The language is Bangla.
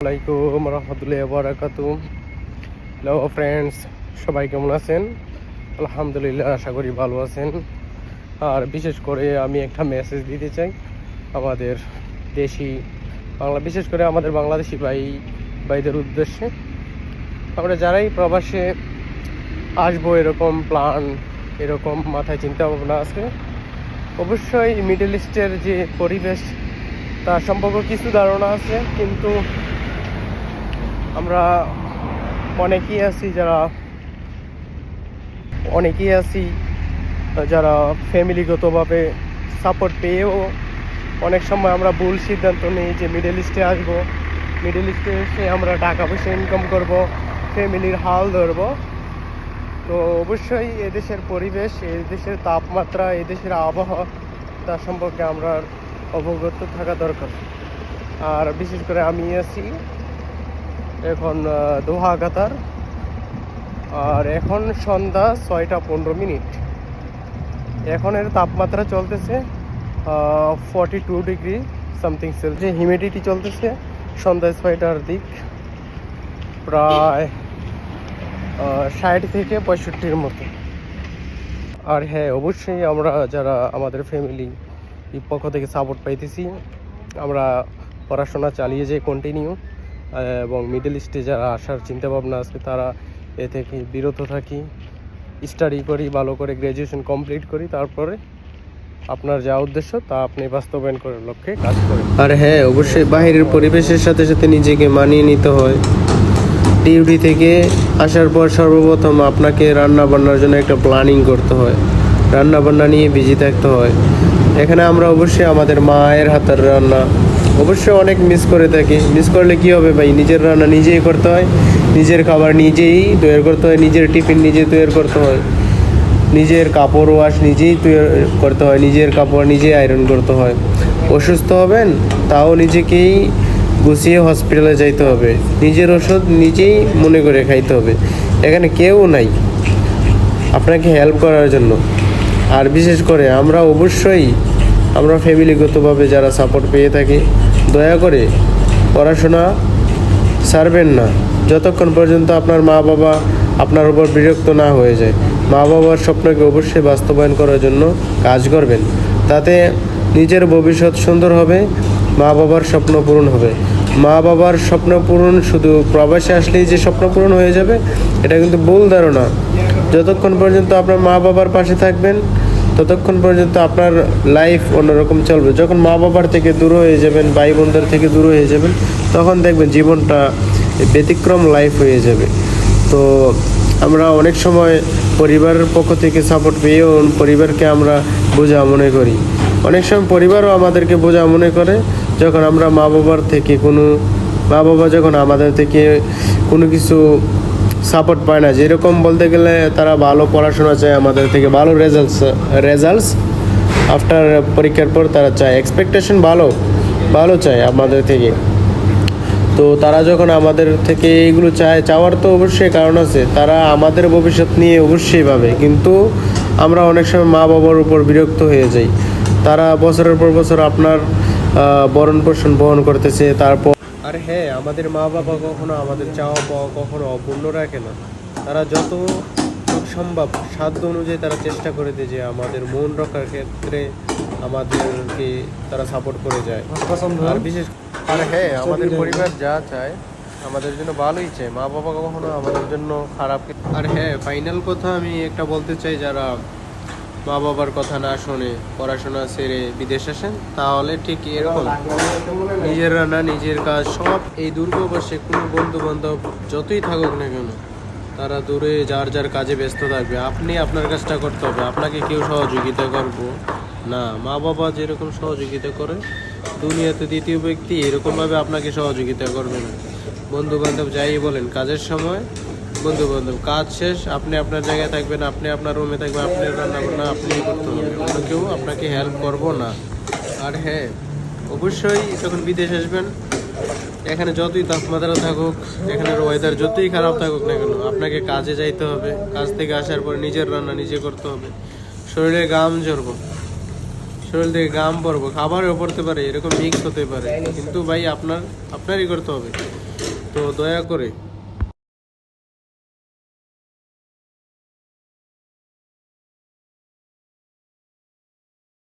আসসালামাইকুম রহমতুল্লাহি ওয়া বারাকাতুহু। হ্যালো ফ্রেন্ডস, সবাই কেমন আছেন? আলহামদুলিল্লাহ, আশা করি ভালো আছেন। আর বিশেষ করে আমি একটা মেসেজ দিতে চাই আমাদের দেশি বিশেষ করে আমাদের বাংলাদেশি ভাইদের উদ্দেশ্যে। আমরা যারাই প্রবাসে আসবো এরকম প্ল্যান, এরকম মাথায় চিন্তা ভাবনা আছে, অবশ্যই মিডল ইস্টের যে পরিবেশ তার সম্পর্কে কিছু ধারণা আছে, কিন্তু আমরা অনেকেই আছি যারা ফ্যামিলিগতভাবে সাপোর্ট পেয়েও অনেক সময় আমরা ভুল সিদ্ধান্ত নিই যে মিডল ইস্টে আসবো, মিডল ইস্টে এসে আমরা টাকা পয়সা ইনকাম করব, ফ্যামিলির হাল ধরবো। তো অবশ্যই এদেশের পরিবেশ, এদেশের তাপমাত্রা, এদেশের আবহাওয়া তার সম্পর্কে আমরা অবগত থাকা দরকার। আর বিশেষ করে আমি আছি এখন দোহা, কাতার। আর এখন সন্ধ্যা 6টা 15 মিনিট। এখনের তাপমাত্রা চলতেছে 42 ডিগ্রি সামথিং সেলসিয়াস। হিউমিডিটি চলতেছে সন্ধ্যা 6টার দিক প্রায় 60 থেকে 65-র মতো। আর হ্যাঁ, অবশ্যই আমরা যারা আমাদের ফ্যামিলি পক্ষ থেকে সাপোর্ট পাইতেছি, আমরা পড়াশোনা চালিয়ে যাই কন্টিনিউ, এবং মিডল ইস্টে যারা আসার চিন্তাভাবনা আছে তারা এ থেকে বিরত থাকি, স্টাডি করি, ভালো করে গ্র্যাজুয়েশন কমপ্লিট করি, তারপরে আপনার যা উদ্দেশ্য তা আপনি বাস্তবায়ন করার লক্ষ্যে কাজ করেন। আর হ্যাঁ, অবশ্যই বাইরের পরিবেশের সাথে সাথে নিজেকে মানিয়ে নিতে হয়। ডিউটি থেকে আসার পর সর্বপ্রথম আপনাকে রান্না বান্নার জন্য একটা প্ল্যানিং করতে হয়, রান্না বান্না নিয়ে বিজি থাকতে হয়। এখানে আমরা অবশ্যই আমাদের মায়ের হাতের রান্না অবশ্যই অনেক মিস করে থাকি। মিস করলে কী হবে ভাই, নিজের রান্না নিজেই করতে হয়, নিজের খাবার নিজেই তৈরি করতে হয়, নিজের টিফিন নিজে তৈরি করতে হয়, নিজের কাপড় ওয়াশ নিজেই তৈরি করতে হয়, নিজের কাপড় নিজেই আয়রন করতে হয়। অসুস্থ হবেন তাও নিজেকেই গুছিয়ে হসপিটালে যাইতে হবে, নিজের ওষুধ নিজেই মনে করে খাইতে হবে। এখানে কেউ নাই আপনাকে হেল্প করার জন্য। আর বিশেষ করে আমরা ফ্যামিলিগতভাবে যারা সাপোর্ট পেয়ে থাকি, দয়া করে পড়াশোনা ছাড়বেন না যতক্ষণ পর্যন্ত আপনার মা বাবা আপনার উপর বিরক্ত না হয়ে যায়। মা বাবার স্বপ্নকে অবশ্যই বাস্তবায়ন করার জন্য কাজ করবেন, তাতে নিজের ভবিষ্যৎ সুন্দর হবে, মা বাবার স্বপ্ন পূরণ হবে। মা বাবার স্বপ্ন পূরণ শুধু প্রবাসে আসলেই যে স্বপ্ন পূরণ হয়ে যাবে, এটা কিন্তু ভুল ধারণা। যতক্ষণ পর্যন্ত আপনার মা বাবার পাশে থাকবেন ততক্ষণ পর্যন্ত আপনার লাইফ অন্যরকম চলবে। যখন মা বাবার থেকে দূর হয়ে যাবেন, ভাই বোনদের থেকে দূর হয়ে যাবেন, তখন দেখবেন জীবনটা ব্যতিক্রম লাইফ হয়ে যাবে। তো আমরা অনেক সময় পরিবারের পক্ষ থেকে সাপোর্ট পেয়েও পরিবারকে আমরা বোঝা মনে করি। অনেক সময় পরিবারও আমাদেরকে বোঝা মনে করে যখন আমরা মা বাবা যখন আমাদের থেকে কোনো কিছু সাপোর্ট পায় না। যেরকম বলতে গেলে তারা ভালো পড়াশোনা চায় আমাদের থেকে, ভালো রেজাল্টস আফটার পরীক্ষার পর তারা চায়, এক্সপেকটেশন ভালো চায় আমাদের থেকে। তো তারা যখন আমাদের থেকে এইগুলো চাওয়ার তো অবশ্যই কারণ আছে, তারা আমাদের ভবিষ্যৎ নিয়ে অবশ্যই ভাবে। কিন্তু আমরা অনেক সময় মা বাবার উপর বিরক্ত হয়ে যাই। তারা বছরের পর বছর আপনার ভরণ পোষণ বহন করতেছে। তারপর আর হ্যাঁ, আমাদের মা বাবা কখনো আমাদের চাওয়া পাওয়া কখনো অপূর্ণ রাখে না। তারা যত সম্ভব সাধ্য অনুযায়ী তারা চেষ্টা করে দেয় যে আমাদের মন রক্ষার ক্ষেত্রে আমাদেরকে তারা সাপোর্ট করে যায়। আর হ্যাঁ, আমাদের পরিবার যা চায় আমাদের জন্য ভালোই চায়, মা বাবা কখনো আমাদের জন্য খারাপ। আর হ্যাঁ, ফাইনাল কথা আমি একটা বলতে চাই, যারা মা বাবার কথা না শুনে পড়াশোনা ছেড়ে বিদেশ আসেন, তাহলে ঠিক এরকম নিজের রান্না নিজের কাজ সব এই দুর্গবাসে কোনো বন্ধু বান্ধব যতই থাকুক না কেন, তারা দূরে যার যার কাজে ব্যস্ত থাকবে। আপনি আপনার কাজটা করতে হবে, আপনাকে কেউ সহযোগিতা করবো না। মা বাবা যেরকম সহযোগিতা করে, দুনিয়াতে দ্বিতীয় ব্যক্তি এরকমভাবে আপনাকে সহযোগিতা করবে না। বন্ধু বান্ধব যাই বলেন, কাজের সময় বন্ধু বান্ধব, কাজ শেষ আপনি আপনার জায়গায় থাকবেন, আপনি আপনার রুমে থাকবেন, আপনি রান্না বান্না আপনিই করতে হবে, অন্য কেউ আপনাকে হেল্প করবো না। আর হ্যাঁ, অবশ্যই যখন বিদেশ আসবেন, এখানে যতই তাপমাত্রা থাকুক, এখানের ওয়েদার যতই খারাপ থাকুক না কেন, আপনাকে কাজে যাইতে হবে। কাজ থেকে আসার পর নিজের রান্না নিজে করতে হবে। শরীরে শরীর থেকে ঘাম পড়বো, খাবারও পড়তে পারে, এরকম মিক্স হতে পারে, কিন্তু ভাই আপনারই করতে হবে। তো দয়া করে